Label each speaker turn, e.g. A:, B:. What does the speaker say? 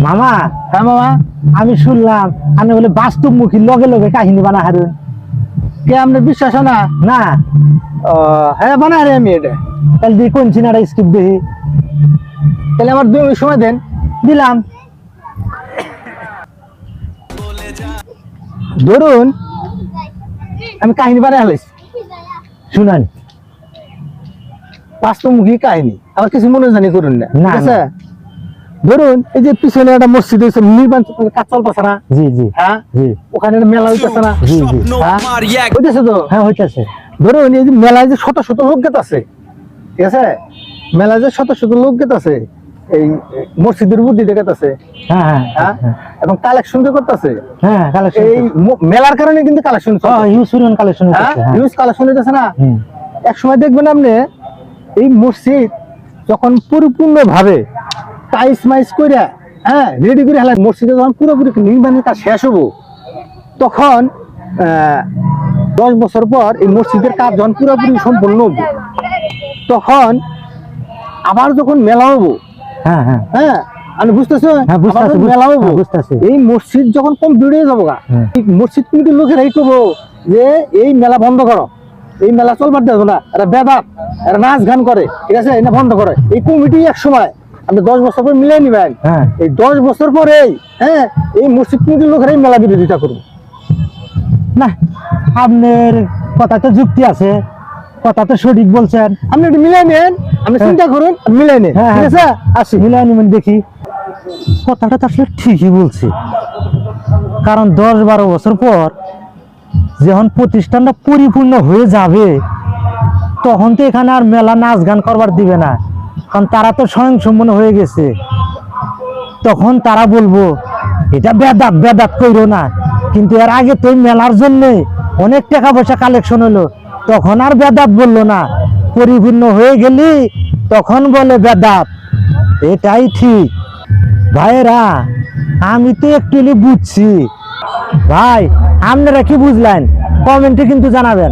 A: মামা।
B: হ্যাঁ মামা,
A: আমি শুনলাম আপনি বলে বাস্তবমুখী লগে লগে কাহিনী বানা হারুন।
B: কে আপনার বিশ্বাস হয় না?
A: না
B: হ্যাঁ বানাই রে আমি এটা।
A: তাহলে দিয়ে কোন সিনারা স্ক্রিপ্ট দেখি
B: তাহলে আমার 2 মিনিট সময় দেন।
A: দিলাম।
B: ধরুন আমি কাহিনী বানাই হালাইছি,
A: শুনান।
B: বাস্তবমুখী কাহিনী, আমার কিছু মনে জানি করুন না,
A: না,
B: ঠিক আছে?
A: না।
B: ধরুন এই যে পিছনে একটা মসজিদ হয়েছে, নির্মাণ কাজ চলতেছে না?
A: জি জি
B: হ্যাঁ,
A: জি
B: ওখানে একটা মেলা হইতেছে না?
A: জি জি
B: হ্যাঁ হইতেছে তো।
A: হ্যাঁ হইতেছে।
B: ধরুন এই যে মেলায় যে শত শত লোক গেত আছে, ঠিক আছে, মেলায় যে শত শত লোক গেত আছে, এই মসজিদের উপর দিয়ে গেতেছে,
A: হ্যাঁ হ্যাঁ
B: হ্যাঁ, এবং কালেকশন যে করতেছে,
A: হ্যাঁ কালেকশন।
B: এই মেলার কারণে কিন্তু কালেকশন,
A: ইউসুরিয়ান কালেকশন হইতেছে। হ্যাঁ
B: হিউজ কালেকশন হইতেছে না?
A: হুম।
B: এক সময় দেখবেন আপনি এই মসজিদ যখন পরিপূর্ণ ভাবে টাইস মাইস করে, হ্যাঁ, রেডি করে হেলা, মসজিদে যখন পুরোপুরি নির্মাণের কাজ শেষ হবো, তখন 10 বছর পর এই মসজিদের কাজ যখন পুরোপুরি সম্পূর্ণ হবো, তখন আবার যখন মেলা হবো,
A: হ্যাঁ হ্যাঁ
B: হ্যাঁ, আমি বুঝতেছো,
A: হ্যাঁ, বুঝতে
B: আবার
A: আছি,
B: যখন মেলা হবো,
A: হ্যাঁ, বুঝতে আছি।
B: এই মসজিদ যখন কমপ্লিট হয়ে যাবো,
A: হুম।
B: এই মসজিদ কমিটির লোকেরাই করবো যে এই মেলা বন্ধ করো, এই মেলা চলবার দেবো না, এরা বেদাত, এরা নাচ গান করে, ঠিক আছে, এটা বন্ধ করে। এই কমিটি এক সময় আপনি 10 বছর পর মিলিয়ে নিবেন,
A: হ্যাঁ।
B: এই 10 বছর পরেই, হ্যাঁ, এই মসজিদ কমিটির লোকেরাই মেলা বিরোধিতা করবে।
A: না, আপনার কথা তো যুক্তি আছে, কথা তো সঠিক বলছেন।
B: আপনি একটু মিলিয়ে নেন, আপনি চিন্তা করুন, মিলিয়ে নেন,
A: হ্যাঁ,
B: ঠিক আছে?
A: আসি মিলাই নিবেন দেখি। কথাটা তো আসলে ঠিকই বলছি, কারণ 10-12 বছর পর যখন প্রতিষ্ঠানটা পরিপূর্ণ হয়ে যাবে, তখন তো এখানে আর মেলা নাচ গান করবার দিবে না, কারণ তারা তো স্বয়ংসম্পূর্ণ হয়ে গেছে। তখন তারা বলবো এটা বেদাত বেদাত কইরো না, কিন্তু এর আগে তো এই মেলার জন্য অনেক টাকা পয়সা কালেকশন হলো, তখন আর বেদাত বললো না, পরিপূর্ণ হয়ে গেলি তখন বলে বেদাত। এটাই ঠিক ভাইরা, আমি তো একটু বুঝছি। ভাই আপনারা কি বুঝলেন কমেন্টে কিন্তু জানাবেন।